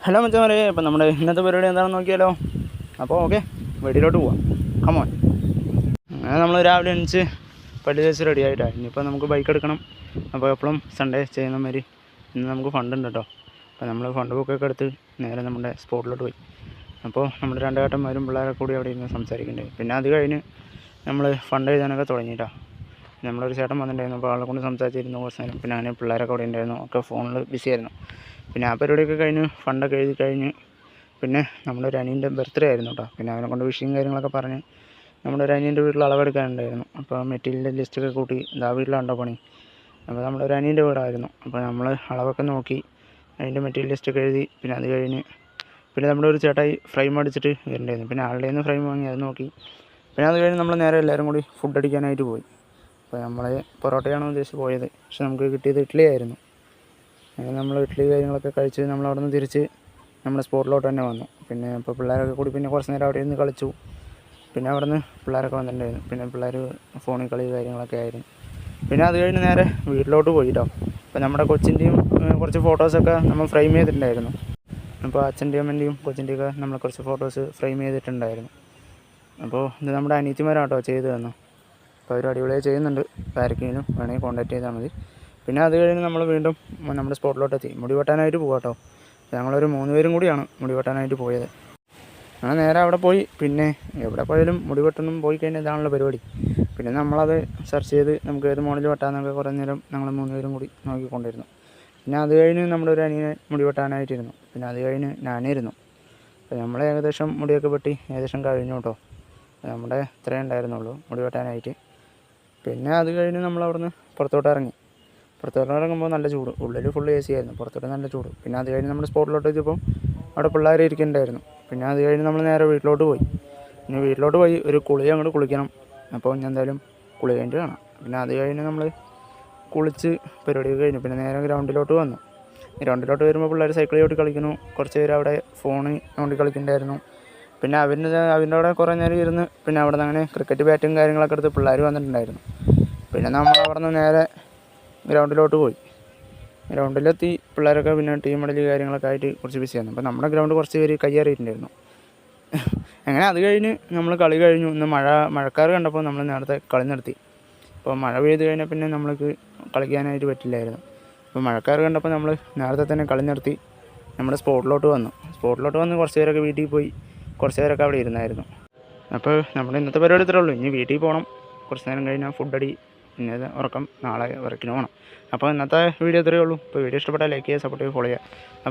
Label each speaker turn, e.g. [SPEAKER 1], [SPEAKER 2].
[SPEAKER 1] Hello മച്ചാമാരെ, അപ്പം നമ്മുടെ ഇന്നത്തെ പരിപാടി എന്താണെന്ന് നോക്കിയാലോ. അപ്പോൾ ഓക്കെ, വീട്ടിലോട്ട് പോവാം. കമോൺ. അങ്ങനെ നമ്മൾ രാവിലെ എണിച്ച് പള്ളി തേച്ച് റെഡി ആയിട്ടാണ്. ഇനിയിപ്പോൾ നമുക്ക് ബൈക്ക് എടുക്കണം. അപ്പോൾ എപ്പോഴും സൺഡേ ചെയ്യുന്ന മാതിരി ഇന്ന് നമുക്ക് ഫണ്ട് ഉണ്ട് കേട്ടോ. അപ്പോൾ നമ്മൾ ഫണ്ട് ബുക്കൊക്കെ എടുത്ത് നേരെ നമ്മുടെ സ്പോട്ടിലോട്ട് പോയി. അപ്പോൾ നമ്മുടെ രണ്ടേട്ടന്മാരും പിള്ളേരൊക്കെ കൂടി അവിടെ ഇരുന്ന് സംസാരിക്കണ്ടായി. പിന്നെ അത് കഴിഞ്ഞ് നമ്മൾ ഫണ്ട് എഴുതാനൊക്കെ തുടങ്ങിയിട്ടാണ്. നമ്മളൊരു ചേട്ടൻ വന്നിട്ടുണ്ടായിരുന്നു. അപ്പോൾ ആളെ കൊണ്ട് സംസാരിച്ചിരുന്നു കുറച്ച് നേരം. പിന്നെ അങ്ങനെ പിള്ളേരൊക്കെ അവിടെ ഉണ്ടായിരുന്നു. ഒക്കെ ഫോണിൽ ബിസി ആയിരുന്നു. പിന്നെ ആ പരിപാടിയൊക്കെ കഴിഞ്ഞ് ഫണ്ടൊക്കെ എഴുതി കഴിഞ്ഞ് പിന്നെ നമ്മുടെ ഒരു അനിയൻ്റെ ബർത്ത്ഡേ ആയിരുന്നു കേട്ടോ. പിന്നെ അവനെ കൊണ്ട് വിഷയും കാര്യങ്ങളൊക്കെ പറഞ്ഞ് നമ്മുടെ ഒരു അനിയൻ്റെ വീട്ടിൽ അളവെടുക്കാനുണ്ടായിരുന്നു. അപ്പോൾ മെറ്റീരിയലിൻ്റെ ലിസ്റ്റൊക്കെ കൂട്ടി ഇതാ വീട്ടിലുണ്ടോ പണി. അപ്പോൾ നമ്മുടെ ഒരു അനിയൻ്റെ വീടായിരുന്നു. അപ്പോൾ നമ്മൾ അളവൊക്കെ നോക്കി അതിൻ്റെ മെറ്റീരിയൽ ലിസ്റ്റൊക്കെ എഴുതി. പിന്നെ അത് കഴിഞ്ഞ് പിന്നെ നമ്മുടെ ഒരു ചേട്ടായി ഫ്രെയിം അടിച്ചിട്ട് വരണ്ടായിരുന്നു. പിന്നെ ആളുടെ നിന്ന് ഫ്രെയിം വാങ്ങി അത് നോക്കി. പിന്നെ അത് കഴിഞ്ഞ് നമ്മൾ നേരെ എല്ലാവരും കൂടി ഫുഡ് അടിക്കാനായിട്ട് പോയി. അപ്പോൾ നമ്മൾ പൊറോട്ടയാണ് ഉദ്ദേശിച്ച് പോയത്. പക്ഷെ നമുക്ക് കിട്ടിയത് ഇഡ്ഡലി ആയിരുന്നു. അങ്ങനെ നമ്മൾ ഇഡ്ഡലി കാര്യങ്ങളൊക്കെ കഴിച്ച് നമ്മൾ അവിടെ നിന്ന് തിരിച്ച് നമ്മുടെ സ്പോട്ടിലോട്ട് തന്നെ വന്നു. പിന്നെ ഇപ്പോൾ പിള്ളേരൊക്കെ കൂടി പിന്നെ കുറച്ച് നേരം അവിടെ ഇരുന്ന് കളിച്ചു. പിന്നെ അവിടെ നിന്ന് പിള്ളേരൊക്കെ വന്നിട്ടുണ്ടായിരുന്നു. പിന്നെ പിള്ളേർ ഫോണിൽ കളി കാര്യങ്ങളൊക്കെ ആയിരുന്നു. പിന്നെ അത് കഴിഞ്ഞ് നേരെ വീട്ടിലോട്ട് പോയിട്ടോ. അപ്പോൾ നമ്മുടെ കൊച്ചിൻ്റെയും കുറച്ച് ഫോട്ടോസൊക്കെ നമ്മൾ ഫ്രെയിം ചെയ്തിട്ടുണ്ടായിരുന്നു. അപ്പോൾ അച്ഛൻ്റെയും അമ്മൻ്റെയും കൊച്ചിൻ്റെയൊക്കെ നമ്മൾ കുറച്ച് ഫോട്ടോസ് ഫ്രെയിം ചെയ്തിട്ടുണ്ടായിരുന്നു. അപ്പോൾ ഇത് നമ്മുടെ അനിയത്തിമാരാട്ടോ ചെയ്ത് തന്നു. അപ്പോൾ അവർ അടിപൊളിയായി ചെയ്യുന്നുണ്ട്. ആർക്കെങ്കിലും വേണമെങ്കിൽ കോൺടാക്ട് ചെയ്താൽ മതി. പിന്നെ അത് കഴിഞ്ഞ് നമ്മൾ വീണ്ടും നമ്മുടെ സ്പോട്ടിലോട്ട് എത്തി. മുടി വെട്ടാനായിട്ട് പോകാം കേട്ടോ. ഞങ്ങളൊരു 3 പേരും കൂടിയാണ് മുടി വെട്ടാനായിട്ട് പോയത്. അങ്ങനെ നേരെ അവിടെ പോയി. പിന്നെ എവിടെ പോയാലും മുടി വെട്ടൊന്നും പോയി കഴിഞ്ഞാൽ ഇതാണല്ലോ പരിപാടി. പിന്നെ നമ്മളത് സെർച്ച് ചെയ്ത് നമുക്ക് ഏത് മോഡൽ വെട്ടാമെന്നൊക്കെ കുറേ നേരം ഞങ്ങൾ 3 പേരും കൂടി നോക്കിക്കൊണ്ടിരുന്നു. പിന്നെ അത് കഴിഞ്ഞ് നമ്മുടെ ഒരു അനിയനെ മുടി വെട്ടാനായിട്ടിരുന്നു. പിന്നെ അത് കഴിഞ്ഞ് ഞാനിരുന്നു. അപ്പോൾ നമ്മൾ ഏകദേശം മുടിയൊക്കെ വെട്ടി ഏകദേശം കഴിഞ്ഞു കേട്ടോ. നമ്മുടെ ഇത്രയേ ഉണ്ടായിരുന്നുള്ളൂ മുടി വെട്ടാനായിട്ട്. പിന്നെ അത് കഴിഞ്ഞ് നമ്മൾ അവിടുന്ന് പുറത്തോട്ട് ഇറങ്ങി. പുറത്തോട്ട് ഇറങ്ങുമ്പോൾ നല്ല ചൂട്. ഉള്ളിൽ ഫുൾ AC ആയിരുന്നു, പുറത്തോട്ട് നല്ല ചൂട്. പിന്നെ അത് കഴിഞ്ഞ് നമ്മൾ സ്പോട്ടിലോട്ട് എത്തിയപ്പോൾ അവിടെ പിള്ളേർ ഇരിക്കുന്നുണ്ടായിരുന്നു. പിന്നെ അത് കഴിഞ്ഞ് നമ്മൾ നേരെ വീട്ടിലോട്ട് പോയി. പിന്നെ വീട്ടിലോട്ട് പോയി ഒരു കുളി അങ്ങോട്ട് കുളിക്കണം. അപ്പോൾ ഞാൻ എന്തായാലും കുളി കഴിഞ്ഞിട്ട് കാണാം. പിന്നെ അത് കഴിഞ്ഞ് നമ്മൾ കുളിച്ച് പരിപാടിയൊക്കെ കഴിഞ്ഞു. പിന്നെ നേരെ ഗ്രൗണ്ടിലോട്ട് വന്നു. ഗ്രൗണ്ടിലോട്ട് വരുമ്പോൾ പിള്ളേർ സൈക്കിൾ ചവിട്ടി കളിക്കുന്നു. കുറച്ച് പേര് അവിടെ ഫോണിൽ ചവിട്ടി കളിക്കുന്നുണ്ടായിരുന്നു. പിന്നെ അവരുടെ അവിടെ കുറേ നേരം ഇരുന്ന് പിന്നെ അവിടെ നിന്ന് അങ്ങനെ ക്രിക്കറ്റ് ബാറ്റും കാര്യങ്ങളൊക്കെ എടുത്ത് പിള്ളേർ വന്നിട്ടുണ്ടായിരുന്നു. പിന്നെ നമ്മൾ അവിടെ നിന്ന് നേരെ ഗ്രൗണ്ടിലോട്ട് പോയി. ഗ്രൗണ്ടിലെത്തി പിള്ളേരൊക്കെ പിന്നെ ടീം മെഡൽ കാര്യങ്ങളൊക്കെ ആയിട്ട് കുറച്ച് ബിസിയായിരുന്നു. അപ്പോൾ നമ്മുടെ ഗ്രൗണ്ട് കുറച്ച് പേര് കയ്യേറിയിട്ടുണ്ടായിരുന്നു. അങ്ങനെ അത് കഴിഞ്ഞ് നമ്മൾ കളി കഴിഞ്ഞു. ഇന്ന് മഴക്കാർ കണ്ടപ്പോൾ നമ്മൾ നേരത്തെ കളി നിർത്തി. അപ്പോൾ മഴ പെയ്ത് കഴിഞ്ഞാൽ പിന്നെ നമ്മൾക്ക് കളിക്കാനായിട്ട് പറ്റില്ലായിരുന്നു. അപ്പോൾ മഴക്കാർ കണ്ടപ്പോൾ നമ്മൾ നേരത്തെ തന്നെ കളി നിർത്തി നമ്മുടെ സ്പോട്ടിലോട്ട് വന്നു. സ്പോട്ടിലോട്ട് വന്ന് കുറച്ച് പേരൊക്കെ വീട്ടിൽ പോയി. കുറച്ച് പേരൊക്കെ അവിടെ ഇരുന്നായിരുന്നു. അപ്പോൾ നമ്മുടെ ഇന്നത്തെ പരിപാടി ഇത്രേ ഉള്ളൂ. ഇനി വീട്ടിൽ പോകണം. കുറച്ച് നേരം കഴിഞ്ഞാൽ ഫുഡടി, പിന്നെ ഉറക്കം, നാളെ വർക്കിന് പോകണം. അപ്പോൾ ഇന്നത്തെ വീഡിയോ ഇത്രയേ ഉള്ളൂ. ഇപ്പോൾ വീഡിയോ ഇഷ്ടപ്പെട്ടാൽ ലൈക്ക് ചെയ്യുക, സപ്പോർട്ട് ചെയ്യുക, ഫോളോ ചെയ്യുക.